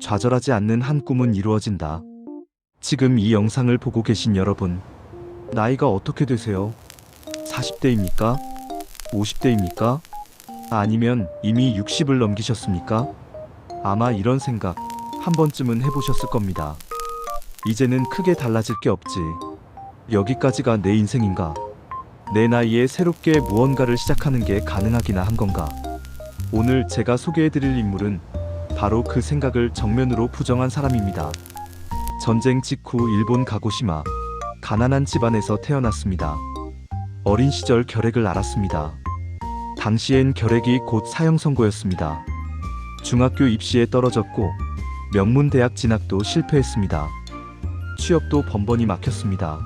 좌절하지 않는 한 꿈은 이루어진다. 지금 이 영상을 보고 계신 여러분, 나이가 어떻게 되세요? 40대입니까? 50대입니까? 아니면 이미 60을 넘기셨습니까? 아마 이런 생각 한 번쯤은 해보셨을 겁니다. 이제는 크게 달라질 게 없지. 여기까지가 내 인생인가? 내 나이에 새롭게 무언가를 시작하는 게 가능하기나 한 건가? 오늘 제가 소개해드릴 인물은 바로 그 생각을 정면으로 부정한 사람입니다. 전쟁 직후 일본 가고시마, 가난한 집안에서 태어났습니다. 어린 시절 결핵을 앓았습니다. 당시엔 결핵이 곧 사형 선고였습니다. 중학교 입시에 떨어졌고 명문대학 진학도 실패했습니다. 취업도 번번이 막혔습니다.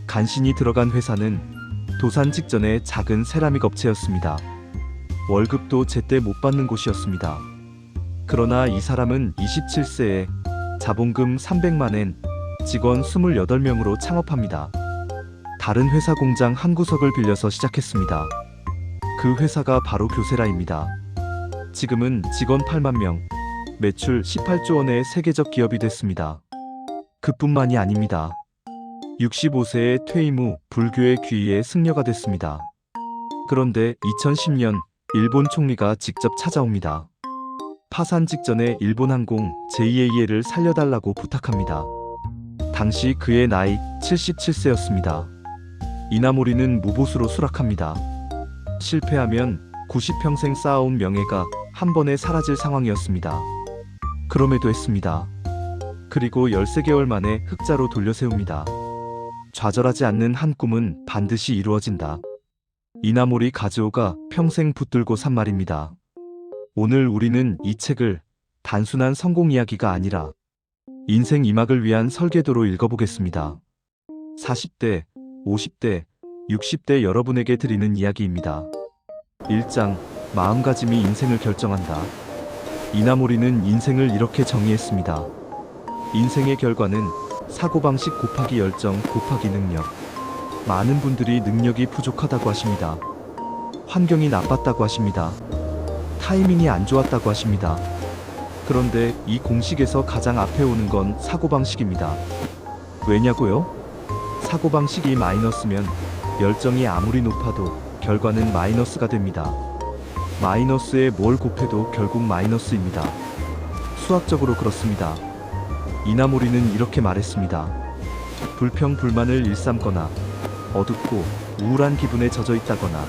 간신히 들어간 회사는 도산 직전의 작은 세라믹 업체였습니다. 월급도 제때 못 받는 곳이었습니다. 그러나 이 사람은 27세에 자본금 300만엔, 직원 28명으로 창업합니다. 다른 회사 공장 한 구석을 빌려서 시작했습니다. 그 회사가 바로 교세라입니다. 지금은 직원 8만 명, 매출 18조 원의 세계적 기업이 됐습니다. 그뿐만이 아닙니다. 65세에 퇴임 후 불교의 귀의에 승려가 됐습니다. 그런데 2010년 일본 총리가 직접 찾아옵니다. 파산 직전에 일본항공 JAL을 살려달라고 부탁합니다. 당시 그의 나이 77세였습니다. 이나모리는 무보수로 수락합니다. 실패하면 90평생 쌓아온 명예가 한 번에 사라질 상황이었습니다. 그럼에도 했습니다. 그리고 13개월 만에 흑자로 돌려세웁니다. 좌절하지 않는 한 꿈은 반드시 이루어진다. 이나모리 가즈오가 평생 붙들고 산 말입니다. 오늘 우리는 이 책을 단순한 성공 이야기가 아니라 인생 이막을 위한 설계도로 읽어보겠습니다. 40대, 50대, 60대 여러분에게 드리는 이야기입니다. 1장, 마음가짐이 인생을 결정한다. 이나모리는 인생을 이렇게 정의했습니다. 인생의 결과는 사고방식 곱하기 열정 곱하기 능력. 많은 분들이 능력이 부족하다고 하십니다. 환경이 나빴다고 하십니다. 타이밍이 안 좋았다고 하십니다. 그런데 이 공식에서 가장 앞에 오는 건 사고방식입니다. 왜냐고요? 사고방식이 마이너스면 열정이 아무리 높아도 결과는 마이너스가 됩니다. 마이너스에 뭘 곱해도 결국 마이너스입니다. 수학적으로 그렇습니다. 이나모리는 이렇게 말했습니다. 불평 불만을 일삼거나 어둡고 우울한 기분에 젖어 있다거나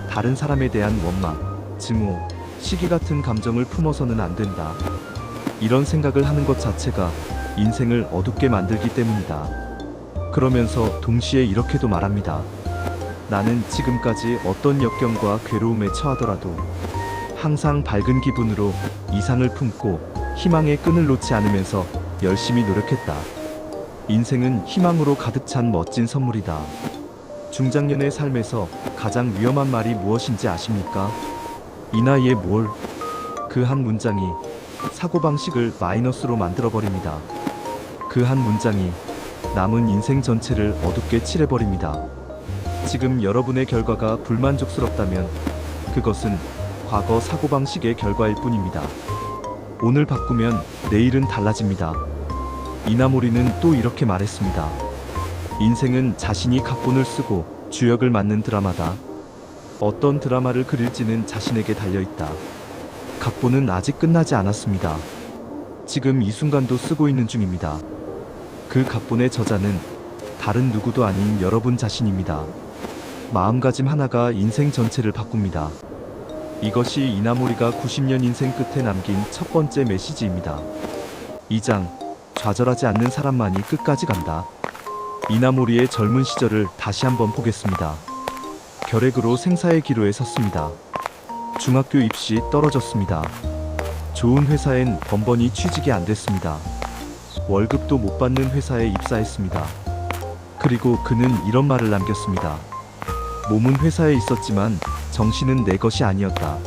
다른 사람에 대한 원망, 증오, 시기 같은 감정을 품어서는 안 된다. 이런 생각을 하는 것 자체가 인생을 어둡게 만들기 때문이다. 그러면서 동시에 이렇게도 말합니다. 나는 지금까지 어떤 역경과 괴로움에 처하더라도 항상 밝은 기분으로 이상을 품고 희망의 끈을 놓지 않으면서 열심히 노력했다. 인생은 희망으로 가득 찬 멋진 선물이다. 중장년의 삶에서 가장 위험한 말이 무엇인지 아십니까? 이 나이에 뭘? 그 한 문장이 사고방식을 마이너스로 만들어버립니다. 그 한 문장이 남은 인생 전체를 어둡게 칠해버립니다. 지금 여러분의 결과가 불만족스럽다면 그것은 과거 사고방식의 결과일 뿐입니다. 오늘 바꾸면 내일은 달라집니다. 이나모리는 또 이렇게 말했습니다. 인생은 자신이 각본을 쓰고 주역을 맡는 드라마다. 어떤 드라마를 그릴지는 자신에게 달려있다. 각본은 아직 끝나지 않았습니다. 지금 이 순간도 쓰고 있는 중입니다. 그 각본의 저자는 다른 누구도 아닌 여러분 자신입니다. 마음가짐 하나가 인생 전체를 바꿉니다. 이것이 이나모리가 90년 인생 끝에 남긴 첫 번째 메시지입니다. 2장, 좌절하지 않는 사람만이 끝까지 간다. 이나모리의 젊은 시절을 다시 한번 보겠습니다. 결핵으로 생사의 기로에 섰습니다. 중학교 입시 떨어졌습니다. 좋은 회사엔 번번이 취직이 안 됐습니다. 월급도 못 받는 회사에 입사했습니다. 그리고 그는 이런 말을 남겼습니다. 몸은 회사에 있었지만 정신은 내 것이 아니었다.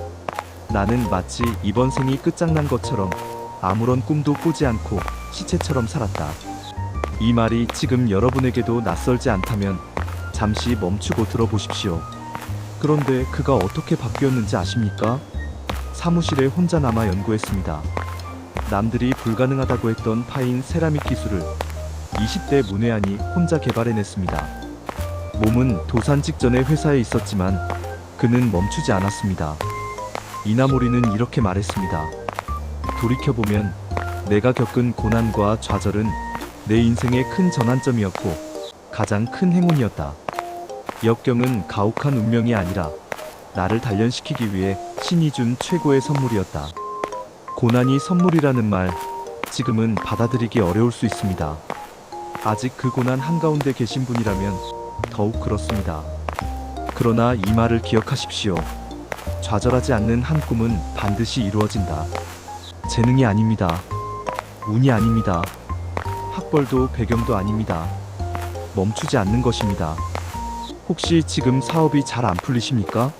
나는 마치 이번 생이 끝장난 것처럼 아무런 꿈도 꾸지 않고 시체처럼 살았다. 이 말이 지금 여러분에게도 낯설지 않다면 잠시 멈추고 들어보십시오. 그런데 그가 어떻게 바뀌었는지 아십니까? 사무실에 혼자 남아 연구했습니다. 남들이 불가능하다고 했던 파인 세라믹 기술을 20대 문외한이 혼자 개발해냈습니다. 몸은 도산 직전에 회사에 있었지만 그는 멈추지 않았습니다. 이나모리는 이렇게 말했습니다. 돌이켜보면 내가 겪은 고난과 좌절은 내 인생의 큰 전환점이었고 가장 큰 행운이었다. 역경은 가혹한 운명이 아니라 나를 단련시키기 위해 신이 준 최고의 선물이었다. 고난이 선물이라는 말, 지금은 받아들이기 어려울 수 있습니다. 아직 그 고난 한가운데 계신 분이라면 더욱 그렇습니다. 그러나 이 말을 기억하십시오. 좌절하지 않는 한 꿈은 반드시 이루어진다. 재능이 아닙니다. 운이 아닙니다. 학벌도 배경도 아닙니다. 멈추지 않는 것입니다. 혹시 지금 사업이 잘 안 풀리십니까?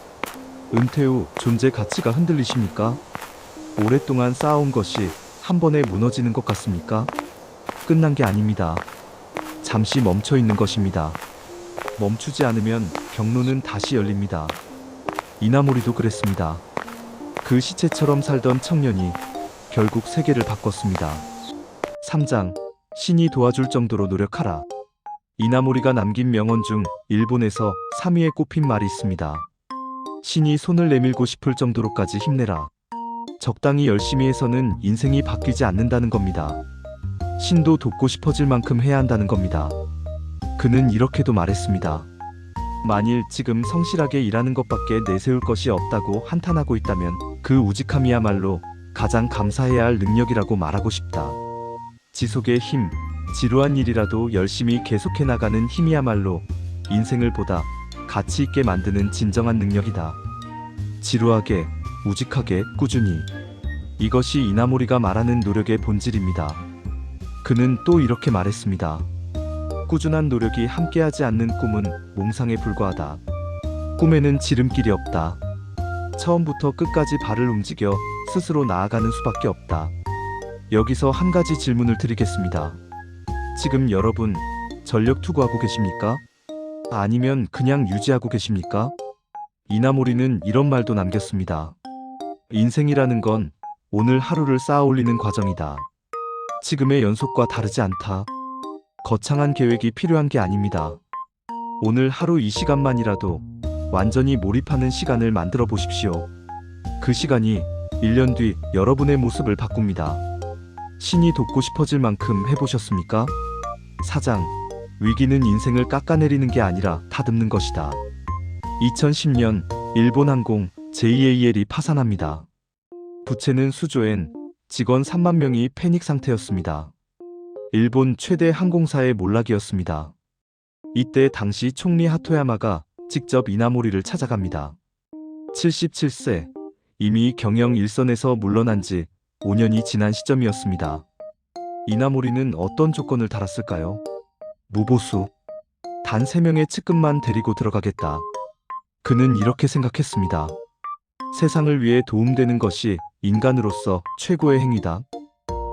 은퇴 후 존재 가치가 흔들리십니까? 오랫동안 쌓아온 것이 한 번에 무너지는 것 같습니까? 끝난 게 아닙니다. 잠시 멈춰 있는 것입니다. 멈추지 않으면 경로는 다시 열립니다. 이나모리도 그랬습니다. 그 시체처럼 살던 청년이 결국 세계를 바꿨습니다. 3장, 신이 도와줄 정도로 노력하라. 이나모리가 남긴 명언 중 일본에서 3위에 꼽힌 말이 있습니다. 신이 손을 내밀고 싶을 정도로까지 힘내라. 적당히 열심히 해서는 인생이 바뀌지 않는다는 겁니다. 신도 돕고 싶어질 만큼 해야 한다는 겁니다. 그는 이렇게도 말했습니다. 만일 지금 성실하게 일하는 것밖에 내세울 것이 없다고 한탄하고 있다면 그 우직함이야말로 가장 감사해야 할 능력이라고 말하고 싶다. 지속의 힘, 지루한 일이라도 열심히 계속해 나가는 힘이야말로 인생을 보다 가치 있게 만드는 진정한 능력이다. 지루하게, 우직하게, 꾸준히. 이것이 이나모리가 말하는 노력의 본질입니다. 그는 또 이렇게 말했습니다. 꾸준한 노력이 함께하지 않는 꿈은 몽상에 불과하다. 꿈에는 지름길이 없다. 처음부터 끝까지 발을 움직여 스스로 나아가는 수밖에 없다. 여기서 한 가지 질문을 드리겠습니다. 지금 여러분 전력 투구하고 계십니까? 아니면 그냥 유지하고 계십니까? 이나모리는 이런 말도 남겼습니다. 인생이라는 건 오늘 하루를 쌓아 올리는 과정이다. 지금의 연속과 다르지 않다. 거창한 계획이 필요한 게 아닙니다. 오늘 하루 이 시간만이라도 완전히 몰입하는 시간을 만들어 보십시오. 그 시간이 1년 뒤 여러분의 모습을 바꿉니다. 신이 돕고 싶어질 만큼 해보셨습니까? 4장, 위기는 인생을 깎아내리는 게 아니라 다듬는 것이다. 2010년 일본 항공 JAL이 파산합니다. 부채는 수조엔, 직원 3만 명이 패닉 상태였습니다. 일본 최대 항공사의 몰락이었습니다. 이때 당시 총리 하토야마가 직접 이나모리를 찾아갑니다. 77세, 이미 경영 일선에서 물러난 지 5년이 지난 시점이었습니다. 이나모리는 어떤 조건을 달았을까요? 무보수. 단 3명의 측근만 데리고 들어가겠다. 그는 이렇게 생각했습니다. 세상을 위해 도움되는 것이 인간으로서 최고의 행위다.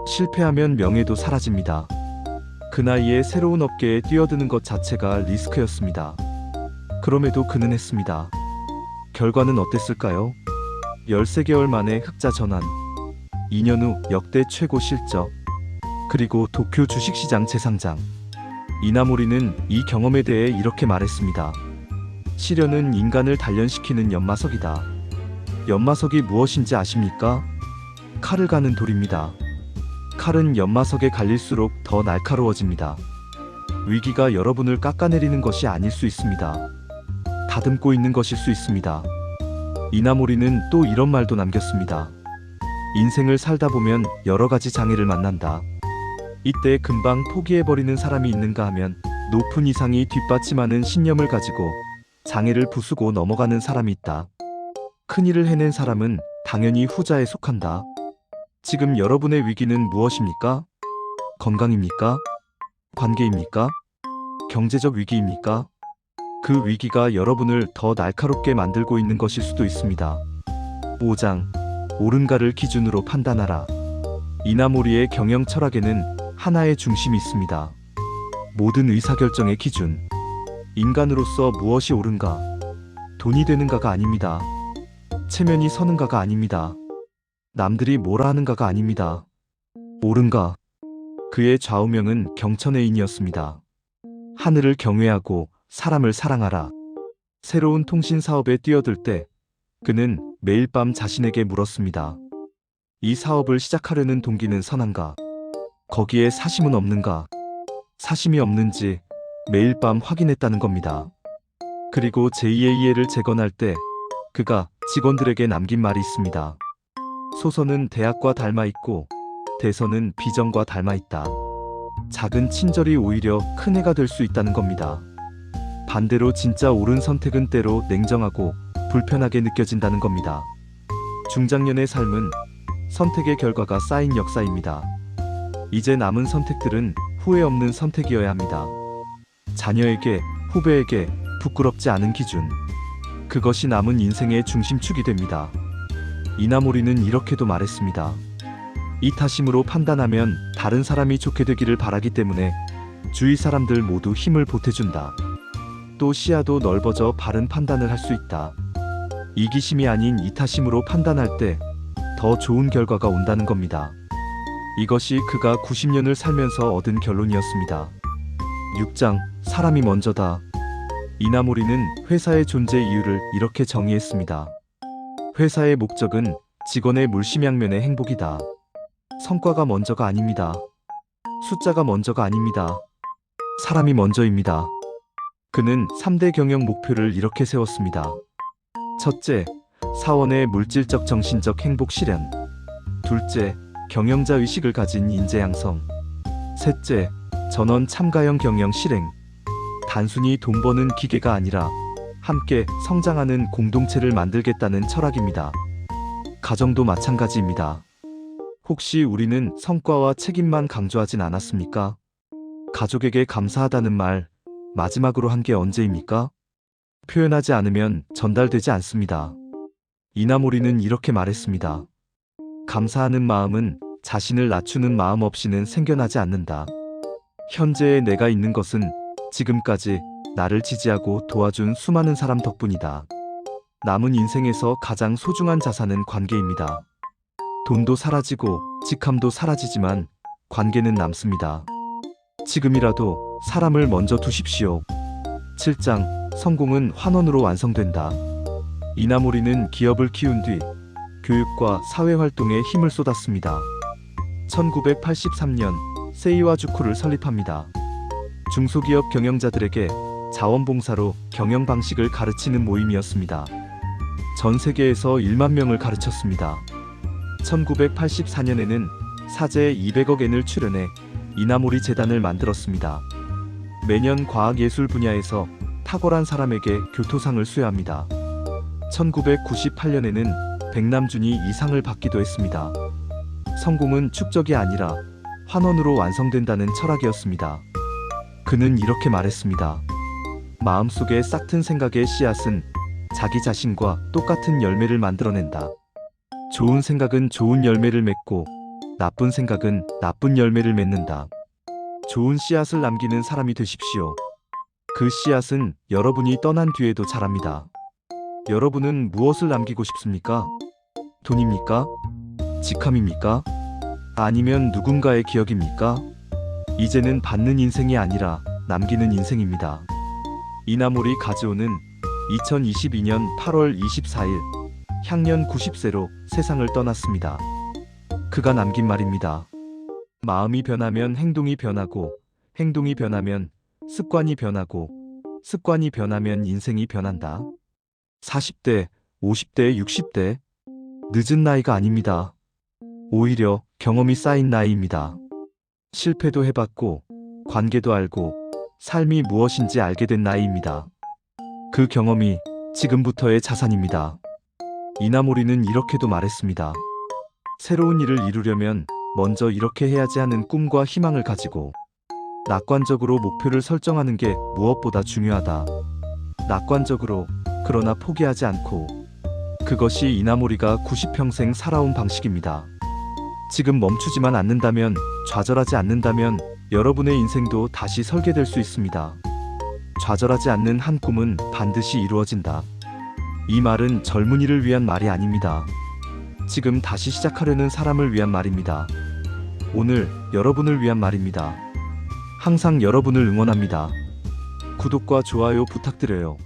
실패하면 명예도 사라집니다. 그 나이에 새로운 업계에 뛰어드는 것 자체가 리스크였습니다. 그럼에도 그는 했습니다. 결과는 어땠을까요? 13개월 만에 흑자 전환, 2년 후 역대 최고 실적, 그리고 도쿄 주식시장 재상장. 이나모리는 이 경험에 대해 이렇게 말했습니다. 시련은 인간을 단련시키는 연마석이다. 연마석이 무엇인지 아십니까? 칼을 가는 돌입니다. 칼은 연마석에 갈릴수록 더 날카로워집니다. 위기가 여러분을 깎아내리는 것이 아닐 수 있습니다. 다듬고 있는 것일 수 있습니다. 이나모리는 또 이런 말도 남겼습니다. 인생을 살다 보면 여러 가지 장애를 만난다. 이때 금방 포기해버리는 사람이 있는가 하면 높은 이상이 뒷받침하는 신념을 가지고 장애를 부수고 넘어가는 사람이 있다. 큰일을 해낸 사람은 당연히 후자에 속한다. 지금 여러분의 위기는 무엇입니까? 건강입니까? 관계입니까? 경제적 위기입니까? 그 위기가 여러분을 더 날카롭게 만들고 있는 것일 수도 있습니다. 5장, 옳은가를 기준으로 판단하라. 이나모리의 경영 철학에는 하나의 중심이 있습니다. 모든 의사결정의 기준. 인간으로서 무엇이 옳은가? 돈이 되는가가 아닙니다. 체면이 서는가가 아닙니다. 남들이 뭐라 하는가가 아닙니다. 옳은가? 그의 좌우명은 경천의인이었습니다. 하늘을 경외하고 사람을 사랑하라. 새로운 통신 사업에 뛰어들 때 그는 매일 밤 자신에게 물었습니다. 이 사업을 시작하려는 동기는 선한가? 거기에 사심은 없는가? 사심이 없는지 매일 밤 확인했다는 겁니다. 그리고 제2의 이해를 재건할 때 그가 직원들에게 남긴 말이 있습니다. 소선은 대학과 닮아 있고 대선은 비전과 닮아 있다. 작은 친절이 오히려 큰 해가 될 수 있다는 겁니다. 반대로 진짜 옳은 선택은 때로 냉정하고 불편하게 느껴진다는 겁니다. 중장년의 삶은 선택의 결과가 쌓인 역사입니다. 이제 남은 선택들은 후회 없는 선택이어야 합니다. 자녀에게, 후배에게 부끄럽지 않은 기준. 그것이 남은 인생의 중심축이 됩니다. 이나모리는 이렇게도 말했습니다. 이타심으로 판단하면 다른 사람이 좋게 되기를 바라기 때문에 주위 사람들 모두 힘을 보태준다. 또 시야도 넓어져 바른 판단을 할 수 있다. 이기심이 아닌 이타심으로 판단할 때 더 좋은 결과가 온다는 겁니다. 이것이 그가 90년을 살면서 얻은 결론이었습니다. 6장 사람이 먼저다. 이나모리는 회사의 존재 이유를 이렇게 정의했습니다. 회사의 목적은 직원의 물심양면의 행복이다. 성과가 먼저가 아닙니다. 숫자가 먼저가 아닙니다. 사람이 먼저입니다. 그는 3대 경영 목표를 이렇게 세웠습니다. 첫째, 사원의 물질적 정신적 행복 실현. 둘째, 경영자 의식을 가진 인재 양성. 셋째, 전원 참가형 경영 실행. 단순히 돈 버는 기계가 아니라 함께 성장하는 공동체를 만들겠다는 철학입니다. 가정도 마찬가지입니다. 혹시 우리는 성과와 책임만 강조하진 않았습니까? 가족에게 감사하다는 말 마지막으로 한 게 언제입니까? 표현하지 않으면 전달되지 않습니다. 이나모리는 이렇게 말했습니다. 감사하는 마음은 자신을 낮추는 마음 없이는 생겨나지 않는다. 현재의 내가 있는 것은 지금까지 나를 지지하고 도와준 수많은 사람 덕분이다. 남은 인생에서 가장 소중한 자산은 관계입니다. 돈도 사라지고 직함도 사라지지만 관계는 남습니다. 지금이라도 사람을 먼저 두십시오. 7장 성공은 환원으로 완성된다. 이나모리는 기업을 키운 뒤 교육과 사회활동에 힘을 쏟았습니다. 1983년 세이와주쿠를 설립합니다. 중소기업 경영자들에게 자원봉사로 경영 방식을 가르치는 모임이었습니다. 전 세계에서 1만 명을 가르쳤습니다. 1984년에는 사제 200억 엔을 출연해 이나모리 재단을 만들었습니다. 매년 과학예술 분야에서 탁월한 사람에게 교토상을 수여합니다. 1998년에는 백남준이 이 상을 받기도 했습니다. 성공은 축적이 아니라 환원으로 완성된다는 철학이었습니다. 그는 이렇게 말했습니다. 마음속에 싹튼 생각의 씨앗은 자기 자신과 똑같은 열매를 만들어낸다. 좋은 생각은 좋은 열매를 맺고 나쁜 생각은 나쁜 열매를 맺는다. 좋은 씨앗을 남기는 사람이 되십시오. 그 씨앗은 여러분이 떠난 뒤에도 자랍니다. 여러분은 무엇을 남기고 싶습니까? 돈입니까? 직함입니까? 아니면 누군가의 기억입니까? 이제는 받는 인생이 아니라 남기는 인생입니다. 이나모리 가즈오는 2022년 8월 24일 향년 90세로 세상을 떠났습니다. 그가 남긴 말입니다. 마음이 변하면 행동이 변하고, 행동이 변하면 습관이 변하고, 습관이 변하면 인생이 변한다. 40대, 50대, 60대. 늦은 나이가 아닙니다. 오히려 경험이 쌓인 나이입니다. 실패도 해봤고, 관계도 알고, 삶이 무엇인지 알게 된 나이입니다. 그 경험이 지금부터의 자산입니다. 이나모리는 이렇게도 말했습니다. 새로운 일을 이루려면 먼저 이렇게 해야지 하는 꿈과 희망을 가지고 낙관적으로 목표를 설정하는 게 무엇보다 중요하다. 낙관적으로, 그러나 포기하지 않고. 그것이 이나모리가 90평생 살아온 방식입니다. 지금 멈추지만 않는다면, 좌절하지 않는다면 여러분의 인생도 다시 설계될 수 있습니다. 좌절하지 않는 한 꿈은 반드시 이루어진다. 이 말은 젊은이를 위한 말이 아닙니다. 지금 다시 시작하려는 사람을 위한 말입니다. 오늘 여러분을 위한 말입니다. 항상 여러분을 응원합니다. 구독과 좋아요 부탁드려요.